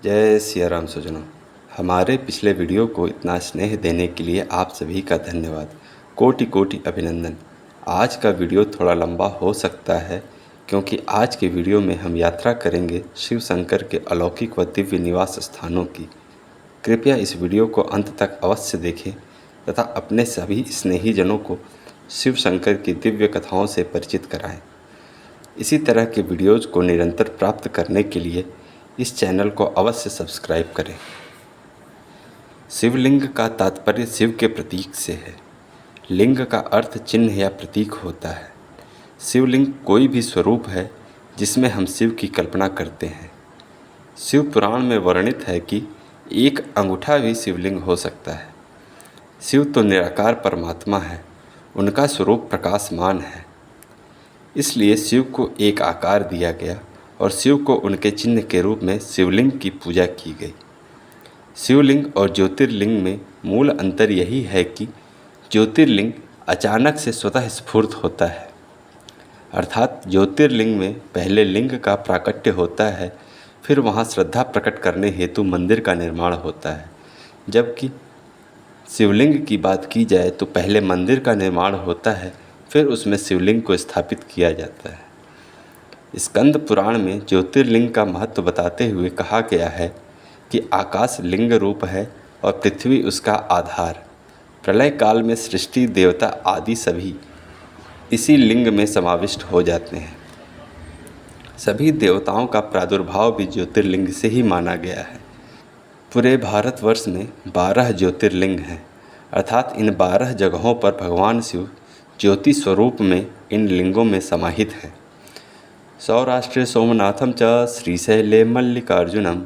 जय सिया राम सज्जनों। हमारे पिछले वीडियो को इतना स्नेह देने के लिए आप सभी का धन्यवाद। कोटि कोटि अभिनंदन। आज का वीडियो थोड़ा लंबा हो सकता है क्योंकि आज के वीडियो में हम यात्रा करेंगे शिव शंकर के अलौकिक व दिव्य निवास स्थानों की। कृपया इस वीडियो को अंत तक अवश्य देखें तथा अपने सभी स्नेहीजनों को शिव शंकर की दिव्य कथाओं से परिचित कराएं। इसी तरह के वीडियोज़ को निरंतर प्राप्त करने के लिए इस चैनल को अवश्य सब्सक्राइब करें। शिवलिंग का तात्पर्य शिव के प्रतीक से है। लिंग का अर्थ चिन्ह या प्रतीक होता है। शिवलिंग कोई भी स्वरूप है जिसमें हम शिव की कल्पना करते हैं। शिव पुराण में वर्णित है कि एक अंगूठा भी शिवलिंग हो सकता है। शिव तो निराकार परमात्मा है, उनका स्वरूप प्रकाशमान है, इसलिए शिव को एक आकार दिया गया और शिव को उनके चिन्ह के रूप में शिवलिंग की पूजा की गई। शिवलिंग और ज्योतिर्लिंग में मूल अंतर यही है कि ज्योतिर्लिंग अचानक से स्वतः स्फुरित होता है, अर्थात ज्योतिर्लिंग में पहले लिंग का प्राकट्य होता है, फिर वहाँ श्रद्धा प्रकट करने हेतु मंदिर का निर्माण होता है। जबकि शिवलिंग की बात की जाए तो पहले मंदिर का निर्माण होता है, फिर उसमें शिवलिंग को स्थापित किया जाता है। स्कंद पुराण में ज्योतिर्लिंग का महत्व बताते हुए कहा गया है कि आकाश लिंग रूप है और पृथ्वी उसका आधार। प्रलय काल में सृष्टि, देवता आदि सभी इसी लिंग में समाविष्ट हो जाते हैं। सभी देवताओं का प्रादुर्भाव भी ज्योतिर्लिंग से ही माना गया है। पूरे भारतवर्ष में 12 ज्योतिर्लिंग हैं, अर्थात इन 12 जगहों पर भगवान शिव ज्योति स्वरूप में इन लिंगों में समाहित हैं। सौराष्ट्रे सोमनाथम च श्रीशैले मल्लिकार्जुनम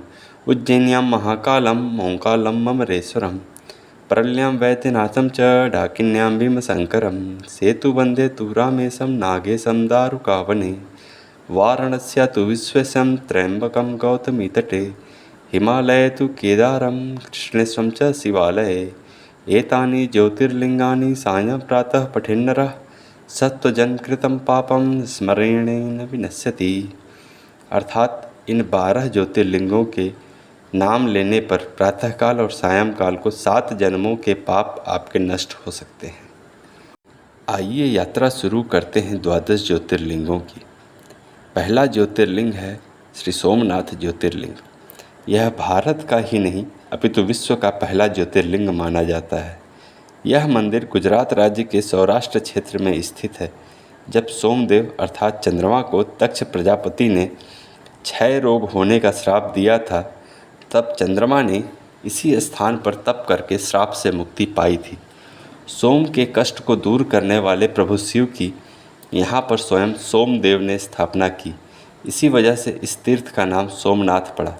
उज्जैन्यां महाकालं मोंकालं ममरेश्वरम परल्यां वैद्यनाथं च डाकिन्यां भीमशंकरं सेतुबन्धे तु रामेशं नागेशं दारुकावने वाराणस्या तु विश्वेशं त्र्यम्बकं गौतमीतटे हिमालये तु केदारं कृष्णेश्वरं च शिवालये एतानि ज्योतिर्लिंगानि सायं प्रातः पठेन्नरः सत्वजनकृतं पापं स्मरणेन विनश्यति। अर्थात इन 12 ज्योतिर्लिंगों के नाम लेने पर प्रातःकाल और सायंकाल को 7 जन्मों के पाप आपके नष्ट हो सकते हैं। आइए यात्रा शुरू करते हैं 12 ज्योतिर्लिंगों की। पहला ज्योतिर्लिंग है श्री सोमनाथ ज्योतिर्लिंग। यह भारत का ही नहीं अपितु विश्व का पहला ज्योतिर्लिंग माना जाता है। यह मंदिर गुजरात राज्य के सौराष्ट्र क्षेत्र में स्थित है। जब सोमदेव अर्थात चंद्रमा को दक्ष प्रजापति ने क्षय रोग होने का श्राप दिया था, तब चंद्रमा ने इसी स्थान पर तप करके श्राप से मुक्ति पाई थी। सोम के कष्ट को दूर करने वाले प्रभु शिव की यहाँ पर स्वयं सोमदेव ने स्थापना की। इसी वजह से इस तीर्थ का नाम सोमनाथ पड़ा।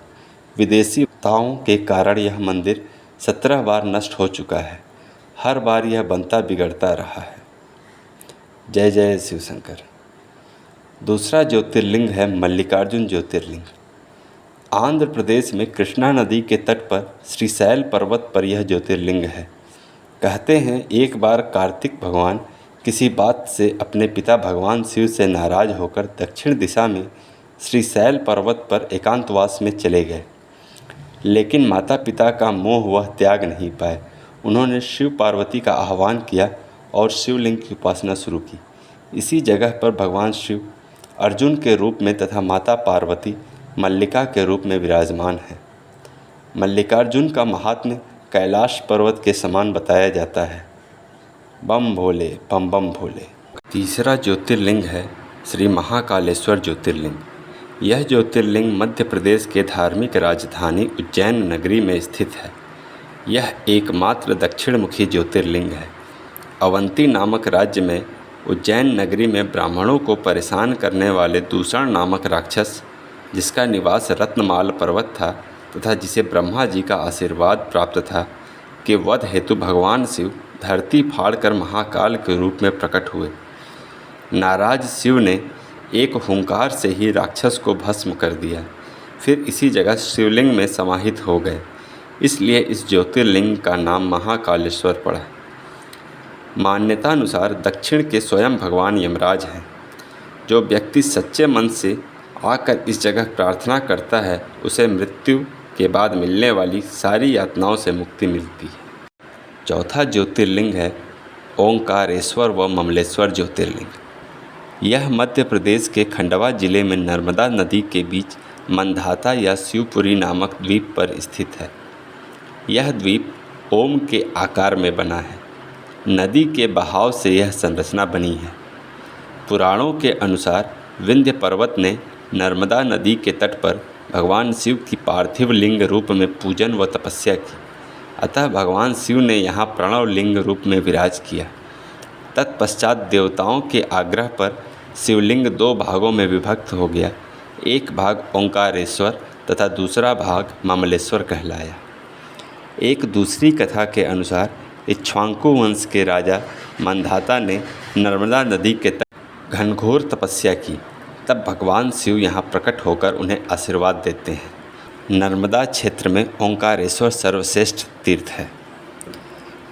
विदेशी ताओं के कारण यह मंदिर 17 बार नष्ट हो चुका है। हर बार यह बनता बिगड़ता रहा है। जय जय शिव शंकर। दूसरा ज्योतिर्लिंग है मल्लिकार्जुन ज्योतिर्लिंग। आंध्र प्रदेश में कृष्णा नदी के तट पर श्रीशैल पर्वत पर यह ज्योतिर्लिंग है। कहते हैं एक बार कार्तिक भगवान किसी बात से अपने पिता भगवान शिव से नाराज होकर दक्षिण दिशा में श्रीशैल पर्वत पर एकांतवास में चले गए, लेकिन माता पिता का मोह वह त्याग नहीं पाए। उन्होंने शिव पार्वती का आह्वान किया और शिवलिंग की उपासना शुरू की। इसी जगह पर भगवान शिव अर्जुन के रूप में तथा माता पार्वती मल्लिका के रूप में विराजमान है। मल्लिकार्जुन का महात्म्य कैलाश पर्वत के समान बताया जाता है। बम भोले बम बम भोले। तीसरा ज्योतिर्लिंग है श्री महाकालेश्वर ज्योतिर्लिंग। यह ज्योतिर्लिंग मध्य प्रदेश के धार्मिक राजधानी उज्जैन नगरी में स्थित है। यह एकमात्र दक्षिणमुखी ज्योतिर्लिंग है। अवंती नामक राज्य में उज्जैन नगरी में ब्राह्मणों को परेशान करने वाले दूषण नामक राक्षस, जिसका निवास रत्नमाल पर्वत था तथा जिसे ब्रह्मा जी का आशीर्वाद प्राप्त था, के वध हेतु भगवान शिव धरती फाड़कर महाकाल के रूप में प्रकट हुए। नाराज शिव ने एक हुंकार से ही राक्षस को भस्म कर दिया, फिर इसी जगह शिवलिंग में समाहित हो गए। इसलिए इस ज्योतिर्लिंग का नाम महाकालेश्वर पड़ा। मान्यतानुसार दक्षिण के स्वयं भगवान यमराज हैं। जो व्यक्ति सच्चे मन से आकर इस जगह प्रार्थना करता है, उसे मृत्यु के बाद मिलने वाली सारी यातनाओं से मुक्ति मिलती है। चौथा ज्योतिर्लिंग है ओंकारेश्वर व ममलेश्वर ज्योतिर्लिंग। यह मध्य प्रदेश के खंडवा जिले में नर्मदा नदी के बीच मंधाता या शिवपुरी नामक द्वीप पर स्थित है। यह द्वीप ओम के आकार में बना है। नदी के बहाव से यह संरचना बनी है। पुराणों के अनुसार विंध्य पर्वत ने नर्मदा नदी के तट पर भगवान शिव की पार्थिव लिंग रूप में पूजन व तपस्या की, अतः भगवान शिव ने यहाँ प्रणव लिंग रूप में विराज किया। तत्पश्चात देवताओं के आग्रह पर शिवलिंग दो भागों में विभक्त हो गया। एक भाग ओंकारेश्वर तथा दूसरा भाग ममलेश्वर कहलाया। एक दूसरी कथा के अनुसार इक्ष्वाकु वंश के राजा मंधाता ने नर्मदा नदी के तट घनघोर तपस्या की, तब भगवान शिव यहाँ प्रकट होकर उन्हें आशीर्वाद देते हैं। नर्मदा क्षेत्र में ओंकारेश्वर सर्वश्रेष्ठ तीर्थ है।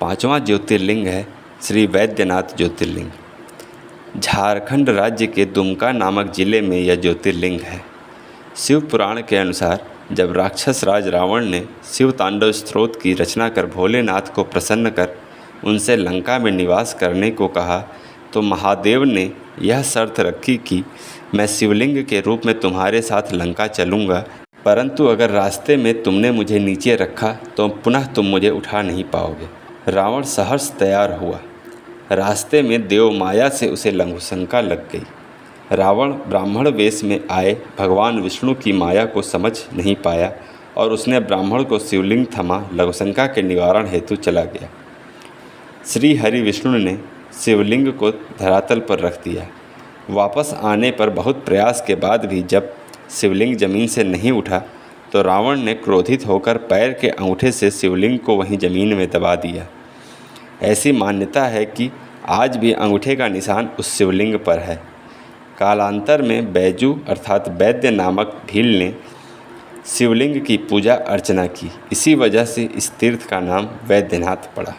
पांचवां ज्योतिर्लिंग है श्री वैद्यनाथ ज्योतिर्लिंग। झारखंड राज्य के दुमका नामक जिले में यह ज्योतिर्लिंग है। शिव पुराण के अनुसार जब राक्षस राज रावण ने शिव तांडव स्तोत्र की रचना कर भोलेनाथ को प्रसन्न कर उनसे लंका में निवास करने को कहा, तो महादेव ने यह शर्त रखी कि मैं शिवलिंग के रूप में तुम्हारे साथ लंका चलूँगा, परंतु अगर रास्ते में तुमने मुझे नीचे रखा तो पुनः तुम मुझे उठा नहीं पाओगे। रावण सहर्ष तैयार हुआ। रास्ते में देव माया से उसे लघुशंका लग गई। रावण ब्राह्मण वेश में आए भगवान विष्णु की माया को समझ नहीं पाया और उसने ब्राह्मण को शिवलिंग थमा लघुशंका के निवारण हेतु चला गया। श्री हरि विष्णु ने शिवलिंग को धरातल पर रख दिया। वापस आने पर बहुत प्रयास के बाद भी जब शिवलिंग जमीन से नहीं उठा तो रावण ने क्रोधित होकर पैर के अंगूठे से शिवलिंग को वहीं जमीन में दबा दिया। ऐसी मान्यता है कि आज भी अंगूठे का निशान उस शिवलिंग पर है। कालांतर में बैजू अर्थात वैद्य नामक भील ने शिवलिंग की पूजा अर्चना की। इसी वजह से इस तीर्थ का नाम वैद्यनाथ पड़ा।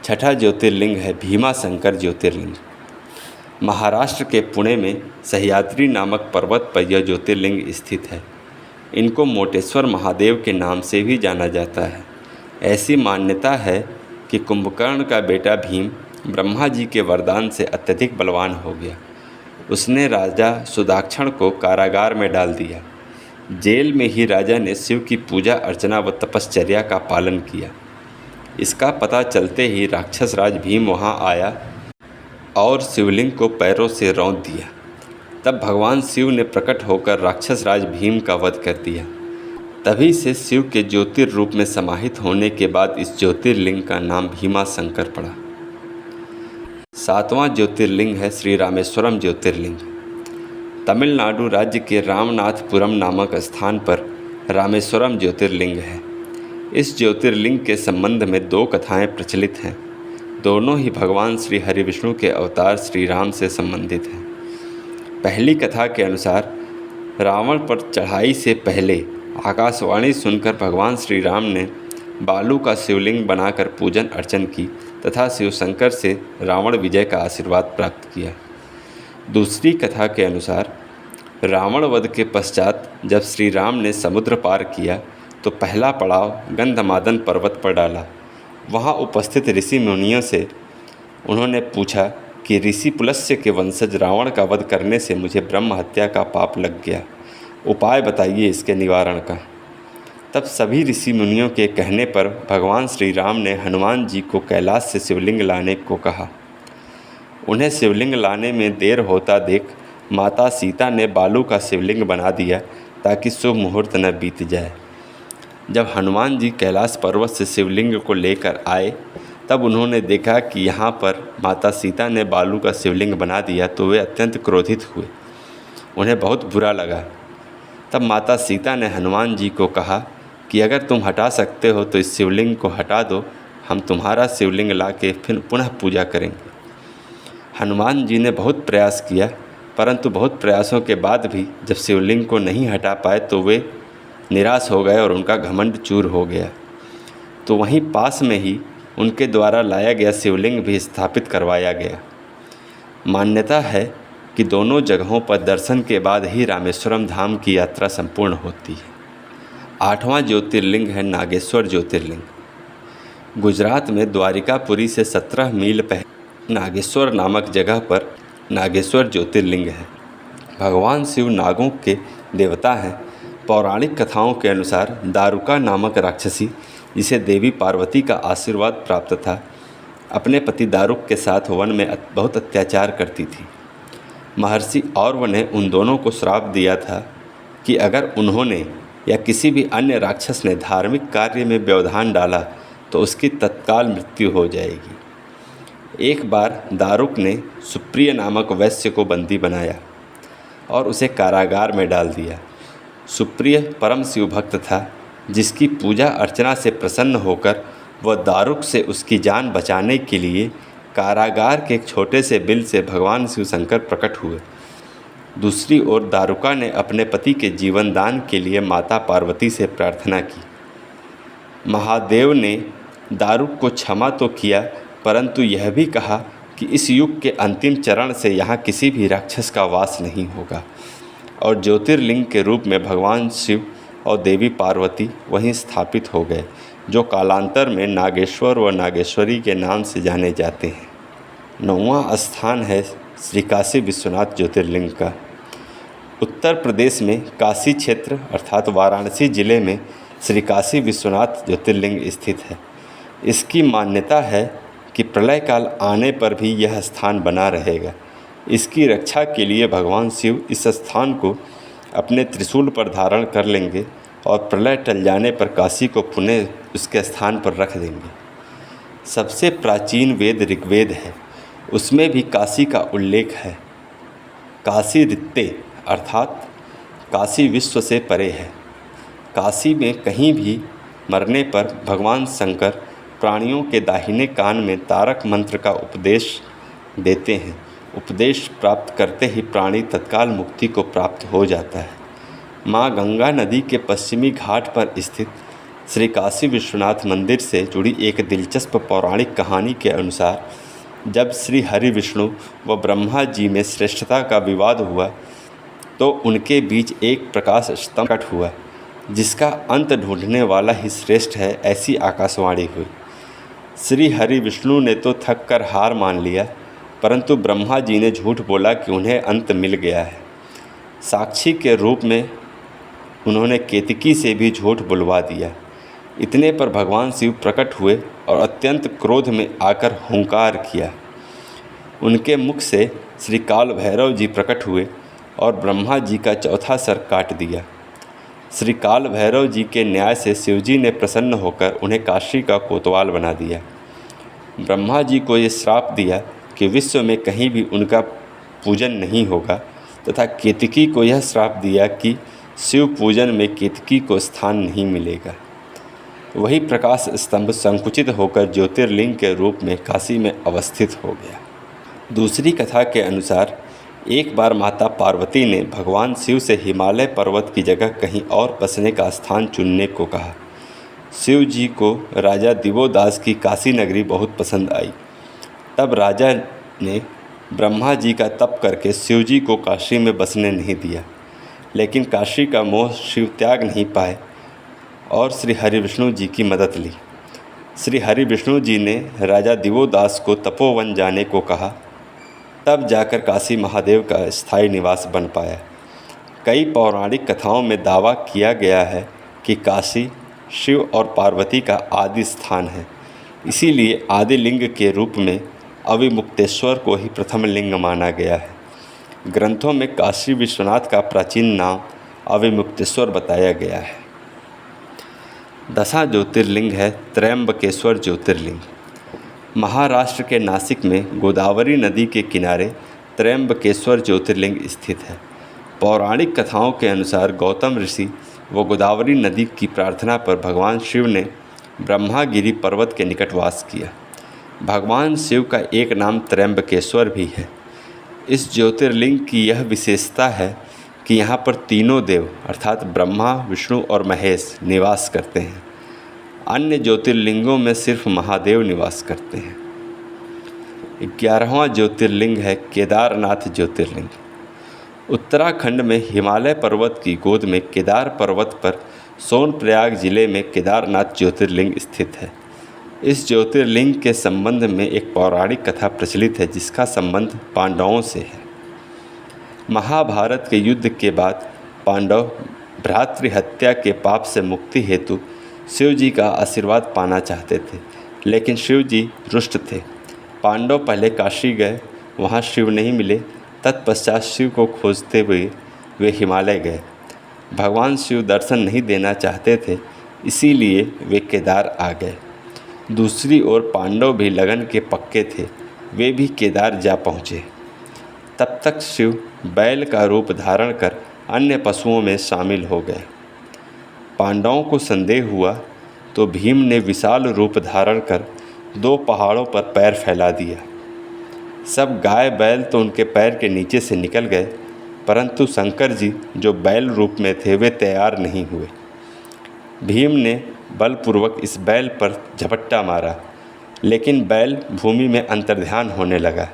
छठा ज्योतिर्लिंग है भीमाशंकर ज्योतिर्लिंग। महाराष्ट्र के पुणे में सह्याद्री नामक पर्वत पर यह ज्योतिर्लिंग स्थित है। इनको मोटेश्वर महादेव के नाम से भी जाना जाता है। ऐसी मान्यता है कि कुंभकर्ण का बेटा भीम ब्रह्मा जी के वरदान से अत्यधिक बलवान हो गया। उसने राजा सुदाक्षण को कारागार में डाल दिया। जेल में ही राजा ने शिव की पूजा अर्चना व तपश्चर्या का पालन किया। इसका पता चलते ही राक्षस राज भीम वहाँ आया और शिवलिंग को पैरों से रौंद दिया। तब भगवान शिव ने प्रकट होकर राक्षस राज भीम का वध कर दिया। तभी से शिव के ज्योतिर्रूप में समाहित होने के बाद इस ज्योतिर्लिंग का नाम भीमाशंकर पड़ा। सातवां ज्योतिर्लिंग है श्री रामेश्वरम ज्योतिर्लिंग। तमिलनाडु राज्य के रामनाथपुरम नामक स्थान पर रामेश्वरम ज्योतिर्लिंग है। इस ज्योतिर्लिंग के संबंध में दो कथाएं प्रचलित हैं। दोनों ही भगवान श्री हरि विष्णु के अवतार श्री राम से संबंधित हैं। पहली कथा के अनुसार रावण पर चढ़ाई से पहले आकाशवाणी सुनकर भगवान श्री राम ने बालू का शिवलिंग बनाकर पूजन अर्चन की तथा शिवशंकर से रावण विजय का आशीर्वाद प्राप्त किया। दूसरी कथा के अनुसार रावण वध के पश्चात जब श्री राम ने समुद्र पार किया तो पहला पड़ाव गंधमादन पर्वत पर डाला। वहाँ उपस्थित ऋषि मुनियों से उन्होंने पूछा कि ऋषि पुलस्त्य के वंशज रावण का वध करने से मुझे ब्रह्म हत्या का पाप लग गया, उपाय बताइए इसके निवारण का। तब सभी ऋषि मुनियों के कहने पर भगवान श्री राम ने हनुमान जी को कैलाश से शिवलिंग लाने को कहा। उन्हें शिवलिंग लाने में देर होता देख माता सीता ने बालू का शिवलिंग बना दिया ताकि शुभ मुहूर्त न बीत जाए। जब हनुमान जी कैलाश पर्वत से शिवलिंग को लेकर आए तब उन्होंने देखा कि यहाँ पर माता सीता ने बालू का शिवलिंग बना दिया तो वे अत्यंत क्रोधित हुए। उन्हें बहुत बुरा लगा। तब माता सीता ने हनुमान जी को कहा कि अगर तुम हटा सकते हो तो इस शिवलिंग को हटा दो, हम तुम्हारा शिवलिंग ला के फिर पुनः पूजा करेंगे। हनुमान जी ने बहुत प्रयास किया, परंतु बहुत प्रयासों के बाद भी जब शिवलिंग को नहीं हटा पाए तो वे निराश हो गए और उनका घमंड चूर हो गया। तो वहीं पास में ही उनके द्वारा लाया गया शिवलिंग भी स्थापित करवाया गया। मान्यता है कि दोनों जगहों पर दर्शन के बाद ही रामेश्वरम धाम की यात्रा संपूर्ण होती है। 8वां ज्योतिर्लिंग है नागेश्वर ज्योतिर्लिंग। गुजरात में द्वारिकापुरी से 17 मील पहले नागेश्वर नामक जगह पर नागेश्वर ज्योतिर्लिंग है। भगवान शिव नागों के देवता हैं। पौराणिक कथाओं के अनुसार दारुका नामक राक्षसी, जिसे देवी पार्वती का आशीर्वाद प्राप्त था, अपने पति दारुक के साथ वन में बहुत अत्याचार करती थी। महर्षि औरव ने उन दोनों को श्राप दिया था कि अगर उन्होंने या किसी भी अन्य राक्षस ने धार्मिक कार्य में व्यवधान डाला तो उसकी तत्काल मृत्यु हो जाएगी। एक बार दारुक ने सुप्रिय नामक वैश्य को बंदी बनाया और उसे कारागार में डाल दिया। सुप्रिय परम शिव भक्त था, जिसकी पूजा अर्चना से प्रसन्न होकर वह दारुक से उसकी जान बचाने के लिए कारागार के एक छोटे से बिल से भगवान शिव शंकर प्रकट हुए। दूसरी ओर दारुका ने अपने पति के जीवन दान के लिए माता पार्वती से प्रार्थना की। महादेव ने दारुक को क्षमा तो किया, परंतु यह भी कहा कि इस युग के अंतिम चरण से यहाँ किसी भी राक्षस का वास नहीं होगा, और ज्योतिर्लिंग के रूप में भगवान शिव और देवी पार्वती वहीं स्थापित हो गए, जो कालांतर में नागेश्वर व नागेश्वरी के नाम से जाने जाते हैं। 9वां स्थान है श्री काशी विश्वनाथ ज्योतिर्लिंग का। उत्तर प्रदेश में काशी क्षेत्र अर्थात वाराणसी जिले में श्री काशी विश्वनाथ ज्योतिर्लिंग स्थित है। इसकी मान्यता है कि प्रलय काल आने पर भी यह स्थान बना रहेगा। इसकी रक्षा के लिए भगवान शिव इस स्थान को अपने त्रिशूल पर धारण कर लेंगे और प्रलय टल जाने पर काशी को पुनः उसके स्थान पर रख देंगे। सबसे प्राचीन वेद ऋग्वेद है, उसमें भी काशी का उल्लेख है। काशी रित्ते अर्थात काशी विश्व से परे है। काशी में कहीं भी मरने पर भगवान शंकर प्राणियों के दाहिने कान में तारक मंत्र का उपदेश देते हैं। उपदेश प्राप्त करते ही प्राणी तत्काल मुक्ति को प्राप्त हो जाता है। माँ गंगा नदी के पश्चिमी घाट पर स्थित श्री काशी विश्वनाथ मंदिर से जुड़ी एक दिलचस्प पौराणिक कहानी के अनुसार, जब श्री हरि विष्णु व ब्रह्मा जी में श्रेष्ठता का विवाद हुआ तो उनके बीच एक प्रकाश स्तंभ प्रकट हुआ, जिसका अंत ढूंढने वाला ही श्रेष्ठ है, ऐसी आकाशवाणी हुई। श्री हरि विष्णु ने तो थक कर हार मान लिया, परंतु ब्रह्मा जी ने झूठ बोला कि उन्हें अंत मिल गया है। साक्षी के रूप में उन्होंने केतकी से भी झूठ बुलवा दिया। इतने पर भगवान शिव प्रकट हुए और अत्यंत क्रोध में आकर हुंकार किया। उनके मुख से श्री काल भैरव जी प्रकट हुए और ब्रह्मा जी का चौथा सर काट दिया। श्री काल भैरव जी के न्याय से शिवजी ने प्रसन्न होकर उन्हें काशी का कोतवाल बना दिया। ब्रह्मा जी को ये श्राप दिया कि विश्व में कहीं भी उनका पूजन नहीं होगा, तथा केतकी को यह श्राप दिया कि शिव पूजन में केतकी को स्थान नहीं मिलेगा। वही प्रकाश स्तंभ संकुचित होकर ज्योतिर्लिंग के रूप में काशी में अवस्थित हो गया। दूसरी कथा के अनुसार एक बार माता पार्वती ने भगवान शिव से हिमालय पर्वत की जगह कहीं और बसने का स्थान चुनने को कहा। शिव जी को राजा दिवोदास की काशी नगरी बहुत पसंद आई। तब राजा ने ब्रह्मा जी का तप करके शिव जी को काशी में बसने नहीं दिया, लेकिन काशी का मोह शिव त्याग नहीं पाए और श्री हरि विष्णु जी की मदद ली। श्री हरि विष्णु जी ने राजा दिवोदास को तपोवन जाने को कहा। तब जाकर काशी महादेव का स्थायी निवास बन पाया। कई पौराणिक कथाओं में दावा किया गया है कि काशी शिव और पार्वती का आदि स्थान है। इसीलिए आदि लिंग के रूप में अविमुक्तेश्वर को ही प्रथम लिंग माना गया है। ग्रंथों में काशी विश्वनाथ का प्राचीन नाम अविमुक्तेश्वर बताया गया है। 10वां ज्योतिर्लिंग है त्र्यंबकेश्वर ज्योतिर्लिंग। महाराष्ट्र के नासिक में गोदावरी नदी के किनारे त्र्यंबकेश्वर ज्योतिर्लिंग स्थित है। पौराणिक कथाओं के अनुसार गौतम ऋषि व गोदावरी नदी की प्रार्थना पर भगवान शिव ने ब्रह्मागिरी पर्वत के निकट वास किया। भगवान शिव का एक नाम त्र्यंबकेश्वर भी है। इस ज्योतिर्लिंग की यह विशेषता है कि यहाँ पर तीनों देव अर्थात ब्रह्मा, विष्णु और महेश निवास करते हैं। अन्य ज्योतिर्लिंगों में सिर्फ महादेव निवास करते हैं। 11वां ज्योतिर्लिंग है केदारनाथ ज्योतिर्लिंग। उत्तराखंड में हिमालय पर्वत की गोद में केदार पर्वत पर सोनप्रयाग जिले में केदारनाथ ज्योतिर्लिंग स्थित है। इस ज्योतिर्लिंग के संबंध में एक पौराणिक कथा प्रचलित है जिसका संबंध पांडवों से है। महाभारत के युद्ध के बाद पांडव भ्रातृ हत्या के पाप से मुक्ति हेतु शिव जी का आशीर्वाद पाना चाहते थे, लेकिन शिव जी रुष्ट थे। पांडव पहले काशी गए, वहाँ शिव नहीं मिले। तत्पश्चात शिव को खोजते हुए वे हिमालय गए। भगवान शिव दर्शन नहीं देना चाहते थे, इसीलिए वे केदार आ गए। दूसरी ओर पांडव भी लगन के पक्के थे, वे भी केदार जा पहुँचे। तब तक शिव बैल का रूप धारण कर अन्य पशुओं में शामिल हो गए। पांडवों को संदेह हुआ तो भीम ने विशाल रूप धारण कर 2 पहाड़ों पर पैर फैला दिया। सब गाय बैल तो उनके पैर के नीचे से निकल गए, परंतु शंकर जी जो बैल रूप में थे वे तैयार नहीं हुए। भीम ने बलपूर्वक इस बैल पर झपट्टा मारा, लेकिन बैल भूमि में अंतर्ध्यान होने लगा।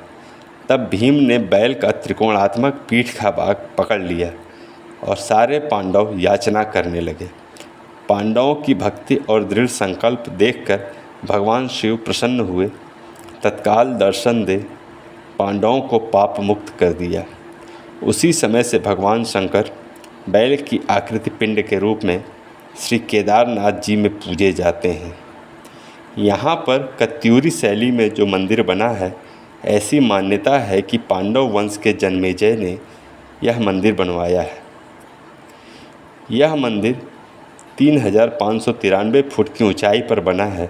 तब भीम ने बैल का त्रिकोणात्मक पीठ का भाग पकड़ लिया और सारे पांडव याचना करने लगे। पांडवों की भक्ति और दृढ़ संकल्प देखकर भगवान शिव प्रसन्न हुए। तत्काल दर्शन दे पांडवों को पाप मुक्त कर दिया। उसी समय से भगवान शंकर बैल की आकृति पिंड के रूप में श्री केदारनाथ जी में पूजे जाते हैं। यहाँ पर कत्यूरी शैली में जो मंदिर बना है, ऐसी मान्यता है कि पांडव वंश के जन्मेजय ने यह मंदिर बनवाया है। यह मंदिर 3593 फुट की ऊंचाई पर बना है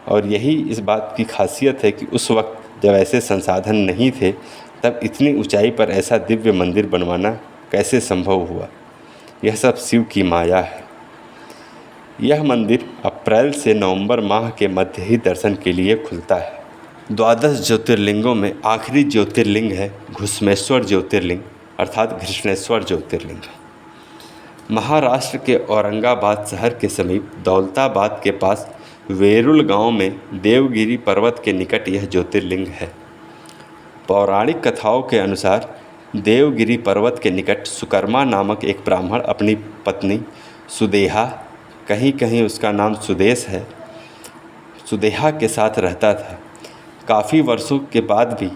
और यही इस बात की खासियत है कि उस वक्त जब ऐसे संसाधन नहीं थे, तब इतनी ऊंचाई पर ऐसा दिव्य मंदिर बनवाना कैसे संभव हुआ। यह सब शिव की माया है। यह मंदिर अप्रैल से नवंबर माह के मध्य ही दर्शन के लिए खुलता है। 12 ज्योतिर्लिंगों में आखिरी ज्योतिर्लिंग है घुश्मेश्वर ज्योतिर्लिंग अर्थात घृष्णेश्वर ज्योतिर्लिंग। महाराष्ट्र के औरंगाबाद शहर के समीप दौलताबाद के पास वेरुल गांव में देवगिरी पर्वत के निकट यह ज्योतिर्लिंग है। पौराणिक कथाओं के अनुसार देवगिरी पर्वत के निकट सुकर्मा नामक एक ब्राह्मण अपनी पत्नी सुदेहा, कहीं कहीं उसका नाम सुदेश है, सुदेहा के साथ रहता था। काफ़ी वर्षों के बाद भी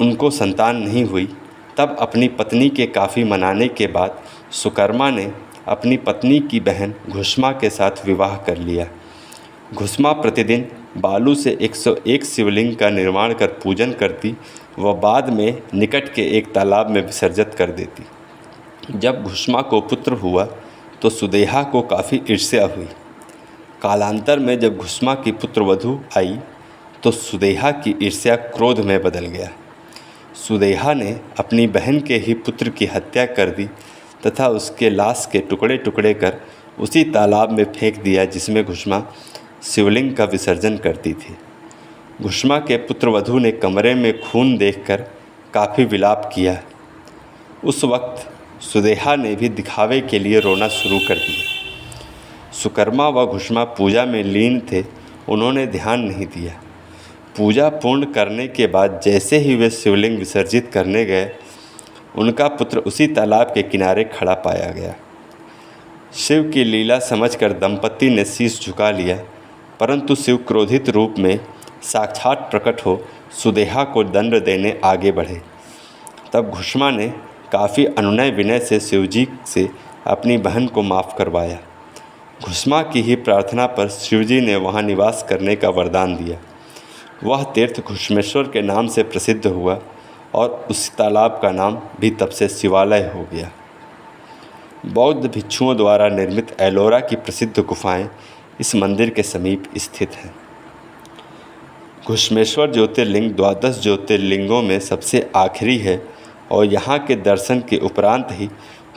उनको संतान नहीं हुई। तब अपनी पत्नी के काफ़ी मनाने के बाद सुकर्मा ने अपनी पत्नी की बहन घुश्मा के साथ विवाह कर लिया। घुश्मा प्रतिदिन बालू से 101 शिवलिंग का निर्माण कर पूजन करती व बाद में निकट के एक तालाब में विसर्जित कर देती। जब घुश्मा को पुत्र हुआ तो सुदेहा को काफ़ी ईर्ष्या हुई। कालांतर में जब घुश्मा की पुत्रवधू आई तो सुदेहा की ईर्ष्या क्रोध में बदल गया। सुदेहा ने अपनी बहन के ही पुत्र की हत्या कर दी तथा उसके लाश के टुकड़े टुकड़े कर उसी तालाब में फेंक दिया जिसमें घुश्मा शिवलिंग का विसर्जन करती थी। घुश्मा के पुत्रवधू ने कमरे में खून देखकर काफ़ी विलाप किया। उस वक्त सुदेहा ने भी दिखावे के लिए रोना शुरू कर दिया। सुकर्मा व घुश्मा पूजा में लीन थे, उन्होंने ध्यान नहीं दिया। पूजा पूर्ण करने के बाद जैसे ही वे शिवलिंग विसर्जित करने गए, उनका पुत्र उसी तालाब के किनारे खड़ा पाया गया। शिव की लीला समझकर दंपति ने शीश झुका लिया, परंतु शिव क्रोधित रूप में साक्षात प्रकट हो सुदेहा को दंड देने आगे बढ़े। तब घुश्मा ने काफ़ी अनुनय विनय से शिवजी से अपनी बहन को माफ़ करवाया। घुश्मा की ही प्रार्थना पर शिवजी ने वहाँ निवास करने का वरदान दिया। वह तीर्थ घुश्मेश्वर के नाम से प्रसिद्ध हुआ और उस तालाब का नाम भी तब से शिवालय हो गया। बौद्ध भिक्षुओं द्वारा निर्मित एलोरा की प्रसिद्ध गुफाएं इस मंदिर के समीप स्थित हैं। घुश्मेश्वर ज्योतिर्लिंग 12 ज्योतिर्लिंगों में सबसे आखिरी है और यहाँ के दर्शन के उपरांत ही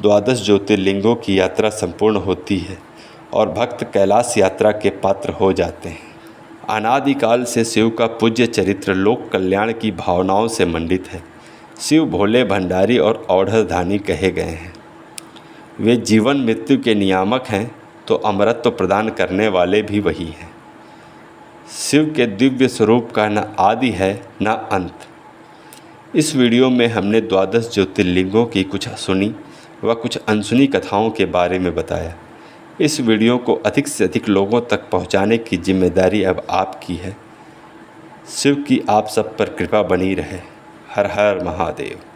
12 ज्योतिर्लिंगों की यात्रा संपूर्ण होती है और भक्त कैलाश यात्रा के पात्र हो जाते हैं। अनादिकाल से शिव का पूज्य चरित्र लोक कल्याण की भावनाओं से मंडित है। शिव भोले भंडारी और औढ़धानी कहे गए हैं। वे जीवन मृत्यु के नियामक हैं तो अमरत्व प्रदान करने वाले भी वही हैं। शिव के दिव्य स्वरूप का न आदि है न अंत। इस वीडियो में हमने 12 ज्योतिर्लिंगों की कुछ सुनी व कुछ अनसुनी कथाओं के बारे में बताया। इस वीडियो को अधिक से अधिक लोगों तक पहुंचाने की जिम्मेदारी अब आपकी है। शिव की आप सब पर कृपा बनी रहे। हर हर महादेव।